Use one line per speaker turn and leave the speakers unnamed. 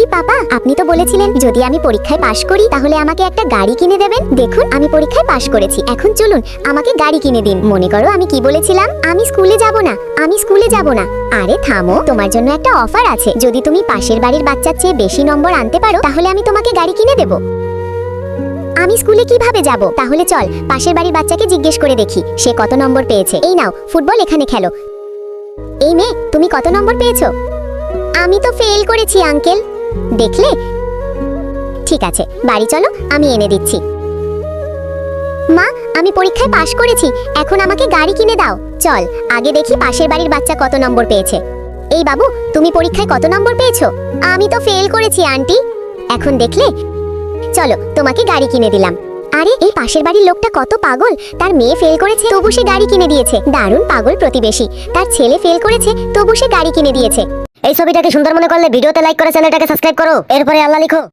এই পাপা, আপনি তো বলেছিলেন যদি আমি পরীক্ষায় পাশ করি তাহলে আমাকে একটা গাড়ি কিনে দেবেন। দেখুন আমি পরীক্ষায় পাশ করেছি, এখন চলুন আমাকে গাড়ি কিনে দিন। মনে করো আমি কি বলেছিলাম, আমি স্কুলে যাব না, আমি স্কুলে যাব না। আরে থামো, তোমার জন্য একটা অফার আছে। যদি তুমি পাশের বাড়ির বাচ্চার চেয়ে বেশি নম্বর আনতে পারো তাহলে আমি তোমাকে গাড়ি কিনে দেব। আমি স্কুলে কিভাবে যাব? তাহলে চল পাশের বাড়ির বাচ্চাকে জিজ্ঞেস করে দেখি সে কত নম্বর পেয়েছে। এই নাও ফুটবল, এখানে খেলো। এই মেয়ে, তুমি কত নম্বর পেয়েছো? আমি তো ফেল করেছি আঙ্কেল। দেখলে? ঠিক আছে, বাড়ি চলো, আমি এনে দিচ্ছি। মা, আমি পরীক্ষায় পাশ করেছি, এখন আমাকে গাড়ি কিনে দাও। চল আগে দেখি পাশের বাড়ির বাচ্চা কত নম্বর পেয়েছে। এই বাবু, তুমি পরীক্ষায় কত নম্বর পেয়েছো? আমি তো ফেল করেছি আন্টি। এখন দেখলে? চলো তোমাকে গাড়ি কিনে দিলাম। আরে এই পাশের বাড়ির লোকটা কত পাগল, তার মেয়ে ফেল করেছে তবু সে গাড়ি কিনে দিয়েছে। দারুণ পাগল প্রতিবেশী, তার ছেলে ফেল করেছে তবু সে গাড়ি কিনে দিয়েছে।
এই ছবিটাকে সুন্দর মনে করলে ভিডিওতে লাইক করে চ্যানেলটাকে সাবস্ক্রাইব করো, এরপরে আল্লাহ লিখো।